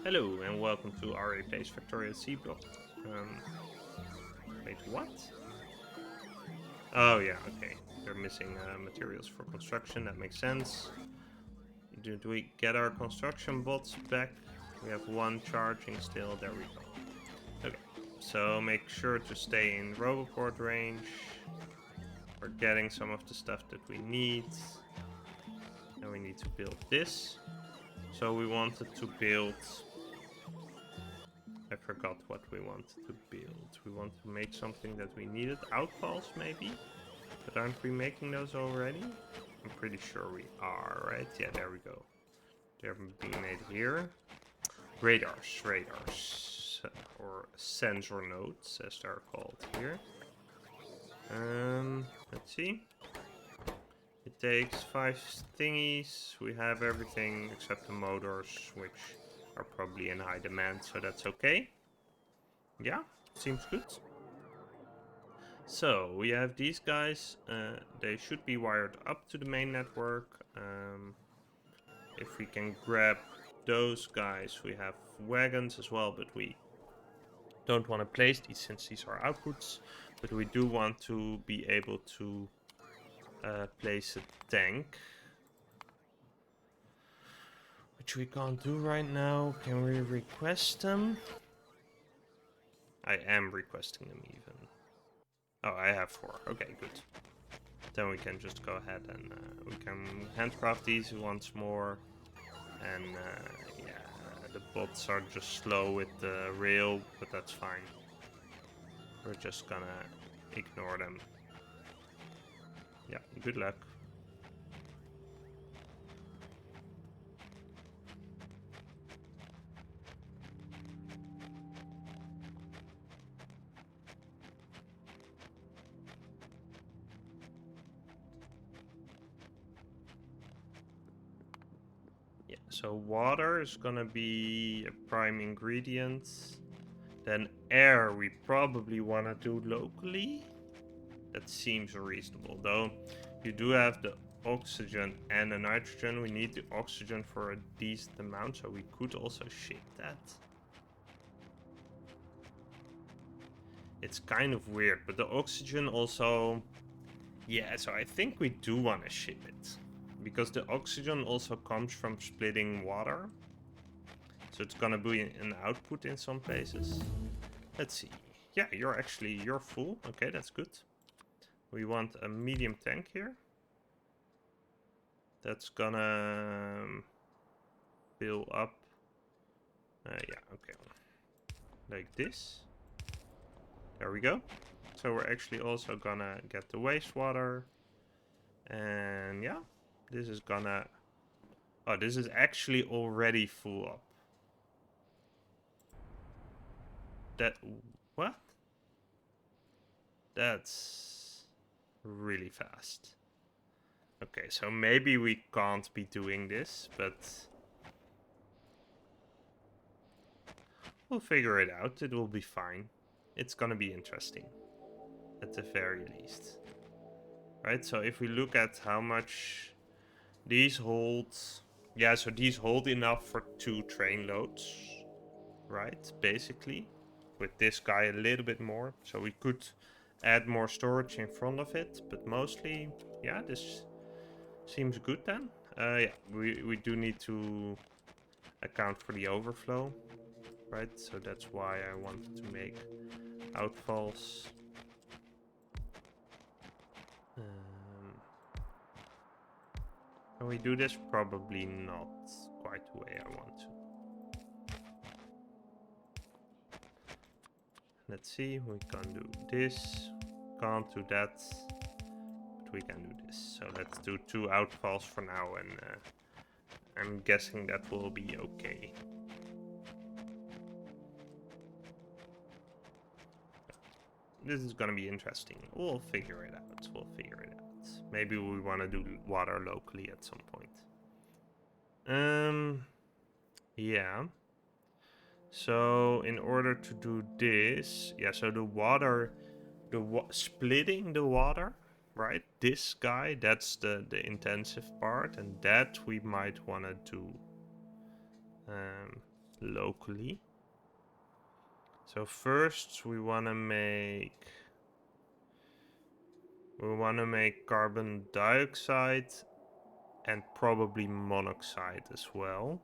Hello and welcome to Aurei Plays Factorio C block. Wait, what? Oh yeah, okay. They're missing materials for construction, that makes sense. Did we get our construction bots back? We have one charging still, there we go. Okay, so make sure to stay in Roboport range. We're getting some of the stuff that we need. Now we need to build this. So we wanted to build... I forgot what we wanted to build. We want to make something that we needed. Outfalls, maybe? But aren't we making those already? I'm pretty sure we are, right? Yeah, there we go. They're being made here. Radars. Or sensor nodes, as they're called here. Let's see. It takes 5 thingies. We have everything except the motors, which are probably in high demand, so that's okay. Yeah, seems good. So we have these guys. They should be wired up to the main network. If we can grab those guys, we have wagons as well, but we don't want to place these since these are outputs. But we do want to be able to place a tank, which we can't do right now. Can we request them? I am requesting them even. Oh, I have 4. Okay, good. Then we can just go ahead and we can handcraft these once more. And yeah, the bots are just slow with the rail, but that's fine. We're just gonna ignore them. Yeah, good luck. Yeah, so water is gonna be a prime ingredient. Then air we probably wanna do locally. That seems reasonable, though. You do have the oxygen and the nitrogen. We need the oxygen for a decent amount, so we could also ship that. It's kind of weird, but the oxygen also... Yeah, so I think we do want to ship it. Because the oxygen also comes from splitting water. So it's gonna be an output in some places. Let's see. Yeah, you're full. Okay, that's good. We want a medium tank here. That's gonna fill up. Yeah, okay. Like this. There we go. So we're actually also gonna get the wastewater. And yeah, this is gonna... Oh, this is actually already full up. That... What? That's really fast. Okay, so maybe we can't be doing this, but we'll figure it out. It will be fine. It's gonna be interesting, at the very least. Right, so if we look at how much these hold... Yeah, so these hold enough for 2 train loads, right, basically. With this guy a little bit more, so we could add more storage in front of it, but mostly, yeah, this seems good then. Yeah, we do need to account for the overflow, right? So that's why I wanted to make outfalls. Can we do this? Probably not quite the way I want to. Let's see, we can do this. Can't do that. But we can do this. So let's do 2 outfalls for now, and I'm guessing that will be okay. This is gonna be interesting. We'll figure it out. Maybe we want to do water locally at some point. Yeah. So in order to do this, yeah, so the water, splitting the water, right? This guy, that's the intensive part, and that we might want to do. locally. So first we want to make carbon dioxide and probably monoxide as well.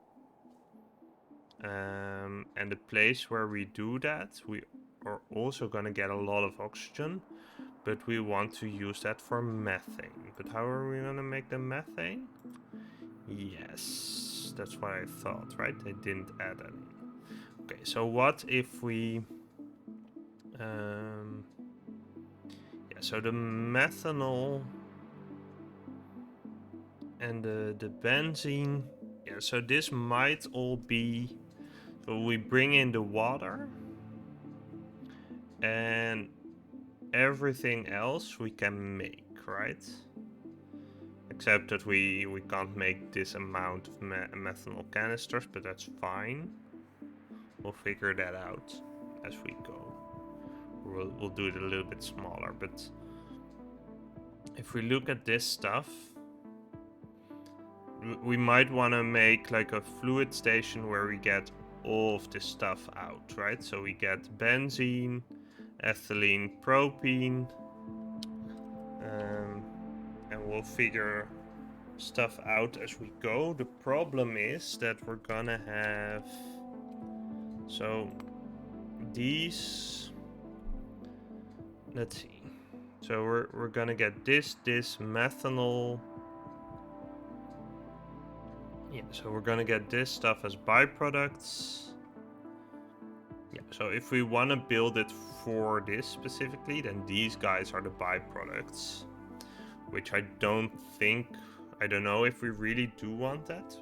And the place where we do that, we are also going to get a lot of oxygen, but we want to use that for methane. But how are we going to make the methane? Yes, that's what I thought, right? They didn't add any. Okay, so what if we... yeah, so the methanol and the benzene... Yeah, so this might all be... So we bring in the water, and everything else we can make, right? Except that we can't make this amount of methanol canisters, but that's fine. We'll figure that out as we go. We'll do it a little bit smaller, but if we look at this stuff, we might want to make like a fluid station where we get all of this stuff out, right? So we get benzene, ethylene, propene, and we'll figure stuff out as we go. The problem is that we're gonna have... So these... Let's see. So we're gonna get this methanol. Yeah, so we're gonna get this stuff as byproducts. Yeah, so if we want to build it for this specifically, then these guys are the byproducts. Which I don't think... I don't know if we really do want that.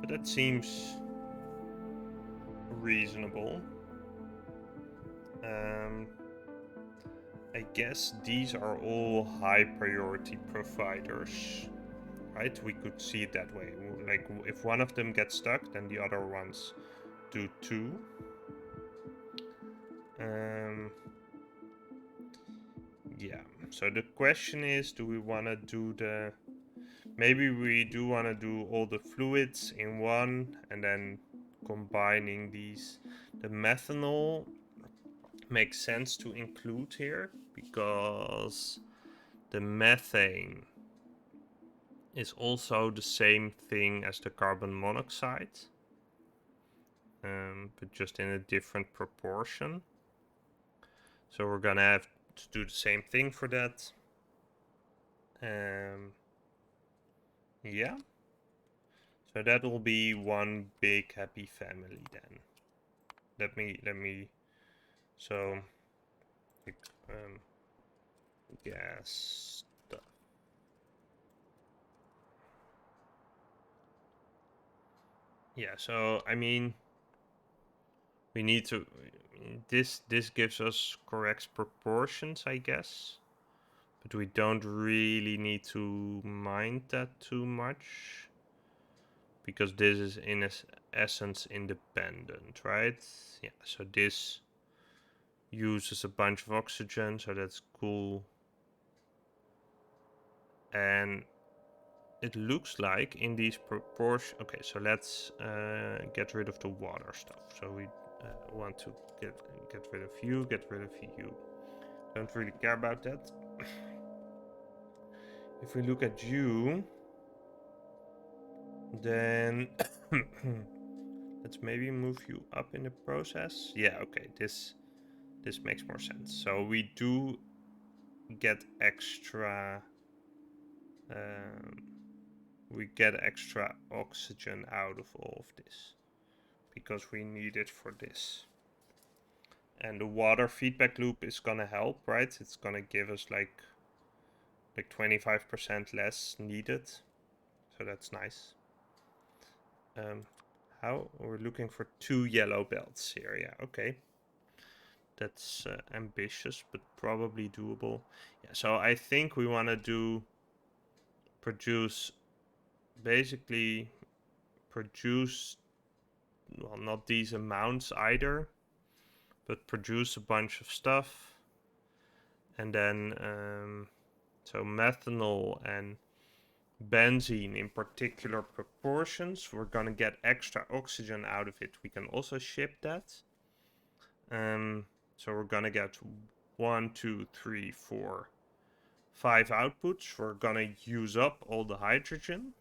But that seems reasonable. I guess these are all high priority providers. Right? We could see it that way. Like, if one of them gets stuck, then the other ones do too. Yeah, so the question is, do we want to do the... Maybe we do want to do all the fluids in one and then combining these. The methanol makes sense to include here because the methane is also the same thing as the carbon monoxide, but just in a different proportion. So we're gonna have to do the same thing for that. Yeah. So that will be one big happy family then. Let me. So, gas stuff. Yeah. So I mean, we need to. This gives us correct proportions, I guess. But we don't really need to mind that too much. Because this is in essence independent, right? Yeah, so this uses a bunch of oxygen, so that's cool. And it looks like in these proportions... Okay, so let's get rid of the water stuff. So we want to get rid of you, get rid of you. Don't really care about that. If we look at you, then let's maybe move you up in the process. Yeah, okay, this makes more sense. So we do get extra we get extra oxygen out of all of this because we need it for this. And the water feedback loop is gonna help, right? It's gonna give us like 25% less needed, so that's nice. How we're looking for 2 yellow belts here? Yeah, okay. That's ambitious, but probably doable. Yeah, so I think we want to produce, well, not these amounts either, but produce a bunch of stuff. And then, so methanol and benzene in particular proportions. We're gonna get extra oxygen out of it. We can also ship that. So we're gonna get 1, 2, 3, 4, 5 outputs. We're gonna use up all the hydrogen.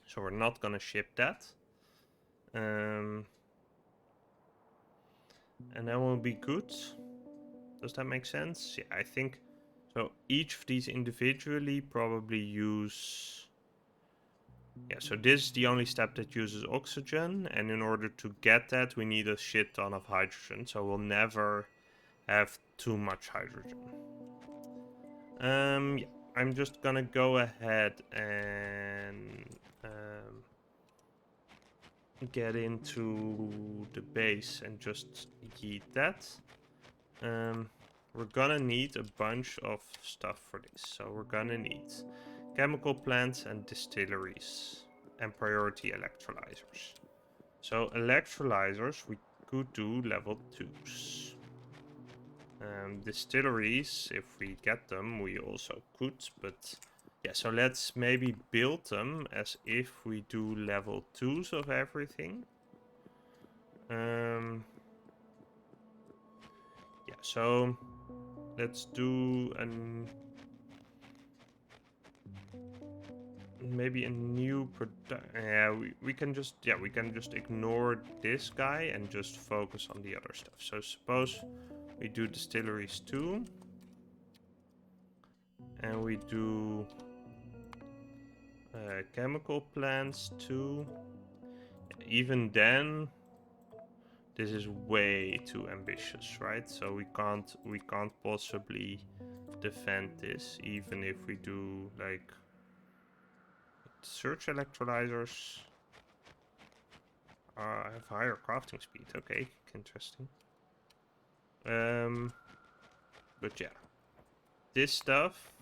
So we're not gonna ship that. And that will be good. Does that make sense? Yeah, I think so. Each of these individually probably use... Yeah, so this is the only step that uses oxygen, and in order to get that, we need a shit ton of hydrogen, so we'll never have too much hydrogen. Yeah, I'm just gonna go ahead and get into the base and just yeet that. We're gonna need a bunch of stuff for this. So we're gonna need chemical plants and distilleries and priority electrolyzers. So electrolyzers we could do level 2s. Distilleries, if we get them, we also could, but yeah, so let's maybe build them as if we do level 2s of everything. Yeah, so let's do maybe a new yeah, we can just ignore this guy and just focus on the other stuff. So suppose we do distilleries 2 and we do chemical plants 2. Even then this is way too ambitious, right? So we can't possibly defend this, even if we do like search electrolyzers. I have higher crafting speed. Okay, interesting. But yeah, this stuff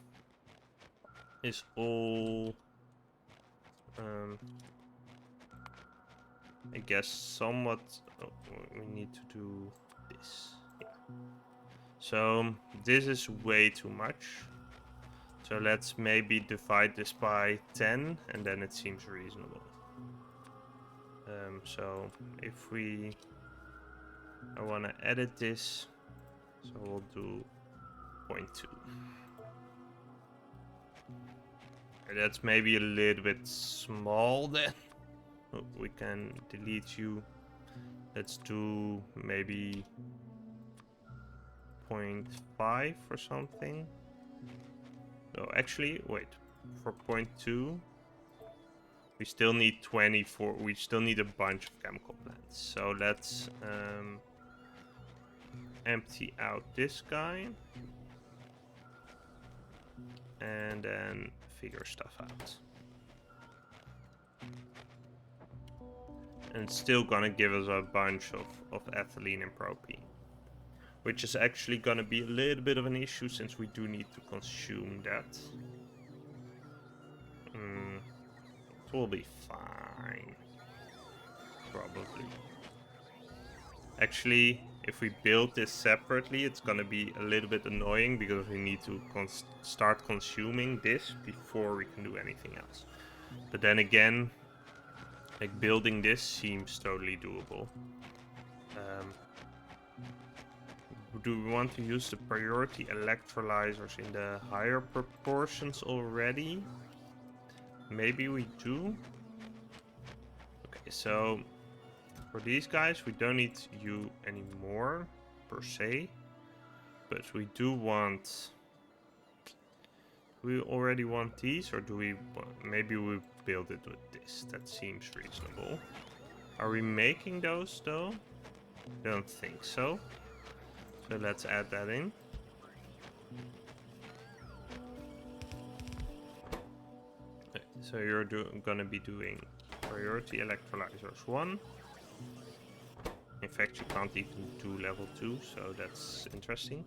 is all I guess somewhat. Oh, we need to do this. Yeah. So this is way too much. So let's maybe divide this by 10 and then it seems reasonable. So if I want to edit this, so we'll do 0.2. That's maybe a little bit small then. Oh, we can delete you. Let's do maybe 0.5 or something. Oh, actually, wait. For 0.2, we still need 24. We still need a bunch of chemical plants. So let's empty out this guy. And then figure stuff out. And it's still gonna give us a bunch of ethylene and propene. Which is actually gonna be a little bit of an issue since we do need to consume that. It will be fine. Probably. Actually, if we build this separately, it's gonna be a little bit annoying because we need to start consuming this before we can do anything else. But then again, like building this seems totally doable. Do we want to use the priority electrolyzers in the higher proportions already? Maybe we do. Okay, so for these guys, we don't need you anymore, per se. But we do want... Do we already want these, or do we... Maybe we build it with this. That seems reasonable. Are we making those, though? Don't think so. So let's add that in. Okay, so you're gonna be doing priority electrolyzers 1. In fact, you can't even do level 2, so that's interesting.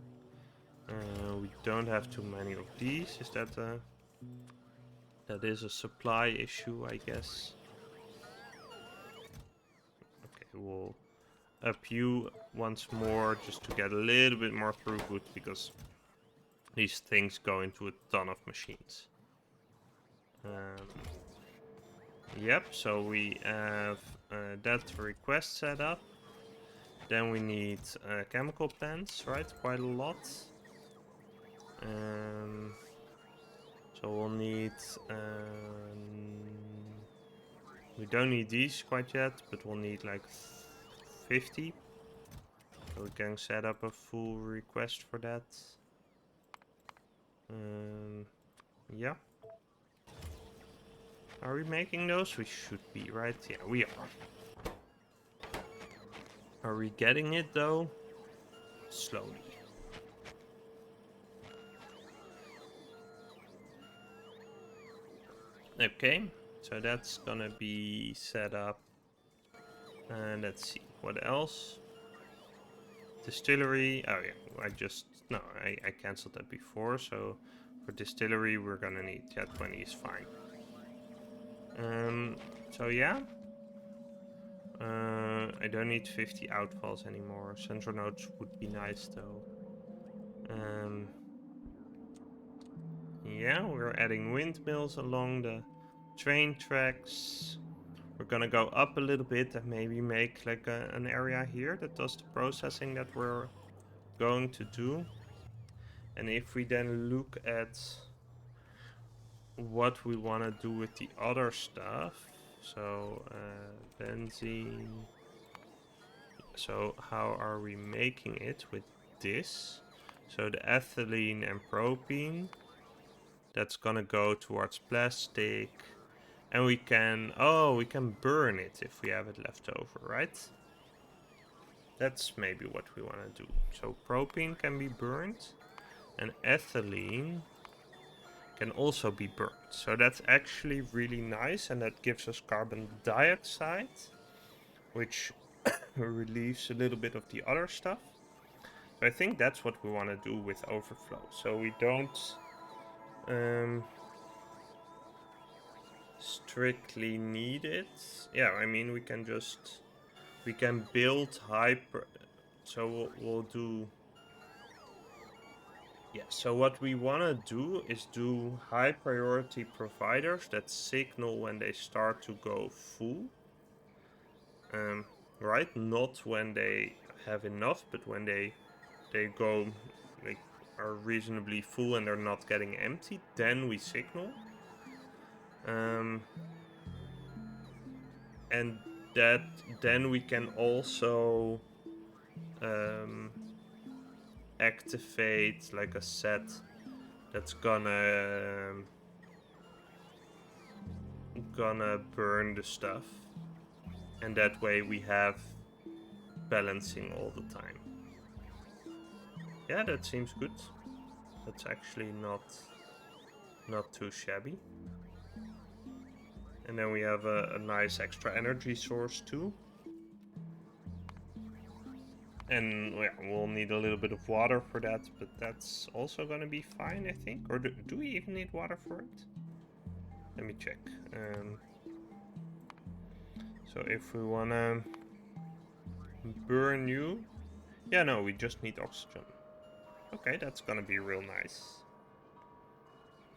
We don't have too many of these. Is that a... That is a supply issue, I guess. Okay, we'll up you once more just to get a little bit more throughput because these things go into a ton of machines. Yep, so we have that request set up. Then we need chemical plants, right? Quite a lot. So we'll need... we don't need these quite yet, but we'll need like 50. So we can set up a full request for that. Yeah. Are we making those? We should be, right? Yeah, we are. Are we getting it though? Slowly. Okay, so that's gonna be set up. And let's see, what else? Distillery. Oh yeah, I cancelled that before. So for distillery, we're gonna need, yeah, 20 is fine. So yeah. I don't need 50 outfalls anymore. Central nodes would be nice though. Yeah, we're adding windmills along the train tracks. We're gonna go up a little bit and maybe make like an area here that does the processing that we're going to do. And if we then look at what we want to do with the other stuff, so benzene. So how are we making it with this? So the ethylene and propene, that's gonna go towards plastic. And we can burn it if we have it left over, right? That's maybe what we want to do. So propene can be burned, and ethylene can also be burned. So that's actually really nice, and that gives us carbon dioxide, which relieves a little bit of the other stuff. So I think that's what we want to do with overflow. So we don't strictly need it. Yeah, I mean, we can build hyper. So we'll do. Yeah, so what we want to do is do high priority providers that signal when they start to go full. Right? Not when they have enough, but when they go, like, are reasonably full and they're not getting empty, then we signal. And that then we can also activate like a set that's gonna burn the stuff, and that way we have balancing all the time. Yeah, that seems good. That's actually not too shabby. And then we have a nice extra energy source too. And yeah, we'll need a little bit of water for that, but that's also gonna be fine, I think. Or do we even need water for it? Let me check. So if we wanna burn you, yeah, no, we just need oxygen. Okay, that's gonna be real nice.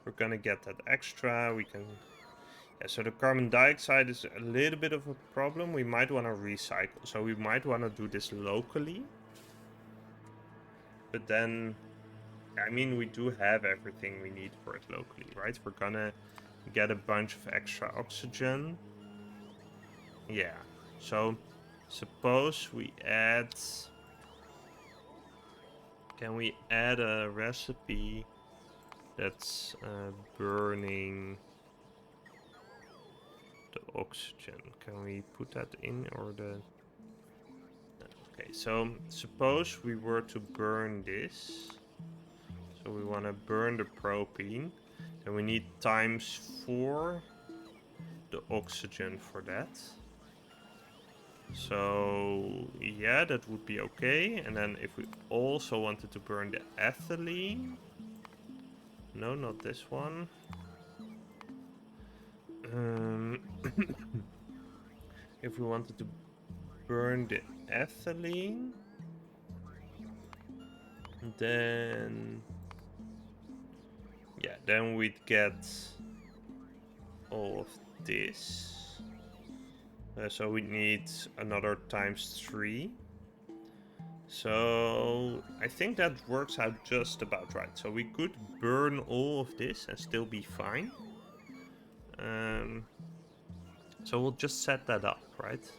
We're gonna get that extra. We can. Yeah, so the carbon dioxide is a little bit of a problem. We might want to recycle. So we might want to do this locally. But then, I mean, we do have everything we need for it locally, right? We're gonna get a bunch of extra oxygen. Yeah. So suppose we add... Can we add a recipe that's burning the oxygen? Can we put that in, or the... Okay, so suppose we were to burn this. So we want to burn the propene. Then we need ×4 the oxygen for that. So yeah, that would be okay. And then if we also wanted to burn the ethylene... No, not this one. If we wanted to burn the ethylene, then... Yeah, then we'd get all of this. So we need another ×3. So I think that works out just about right. So we could burn all of this and still be fine. So we'll just set that up, right?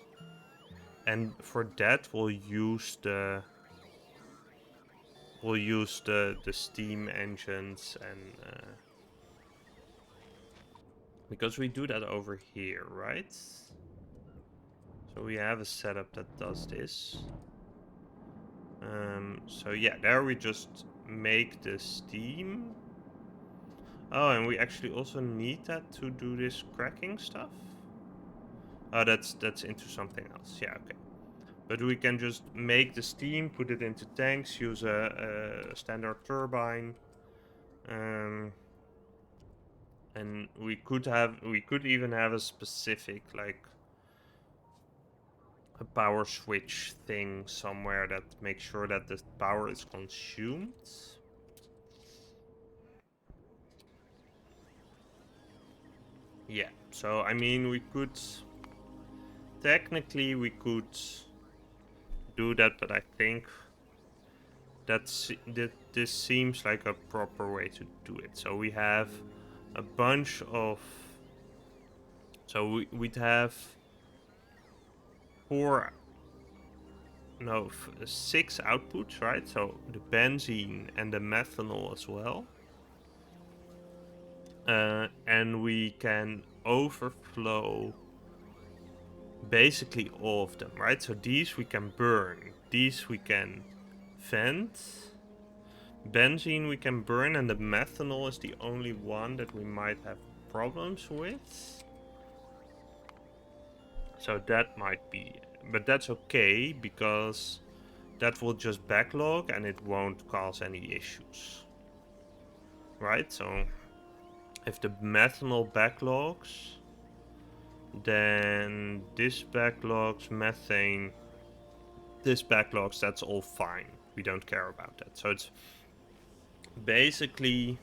And for that we'll use the steam engines and because we do that over here, right? So we have a setup that does this. So yeah, there we just make the steam. Oh, and we actually also need that to do this cracking stuff. Oh, that's into something else. Yeah, okay. But we can just make the steam, put it into tanks, use a standard turbine, and we could even have a specific like a power switch thing somewhere that makes sure that the power is consumed. Yeah, so I mean we could technically do that, but I think that this seems like a proper way to do it. So we have a bunch of we'd have six outputs, right? So the benzene and the methanol as well. And we can overflow basically all of them, right? So these we can burn, these we can vent, benzene we can burn, and the methanol is the only one that we might have problems with. So that might be, but that's okay because that will just backlog and it won't cause any issues, right? So if the methanol backlogs, then this backlogs, methane, this backlogs, that's all fine. We don't care about that. So it's basically,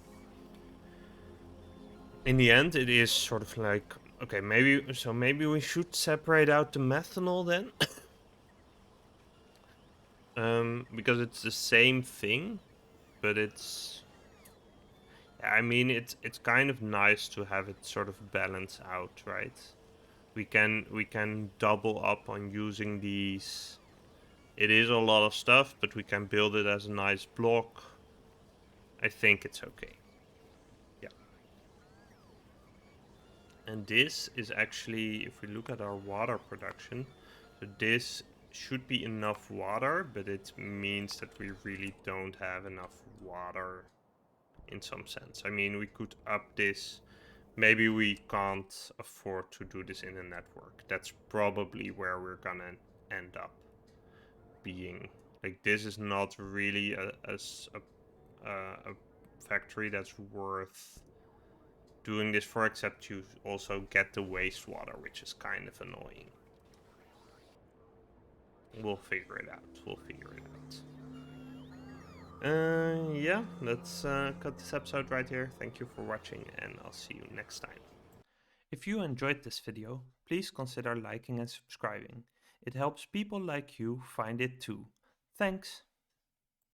in the end, it is sort of like, okay, maybe we should separate out the methanol then. Because it's the same thing, but I mean, it's kind of nice to have it sort of balance out, right? We can double up on using these. It is a lot of stuff, but we can build it as a nice block. I think it's okay. Yeah. And this is actually, if we look at our water production, so this should be enough water, but it means that we really don't have enough water in some sense. I mean, we could up this. Maybe we can't afford to do this in a network. That's probably where we're gonna end up being. Like, this is not really a factory that's worth doing this for, except you also get the wastewater, which is kind of annoying. We'll figure it out. Yeah, let's cut this episode right here. Thank you for watching, and I'll see you next time. If you enjoyed this video, please consider liking and subscribing. It helps people like you find it too. Thanks!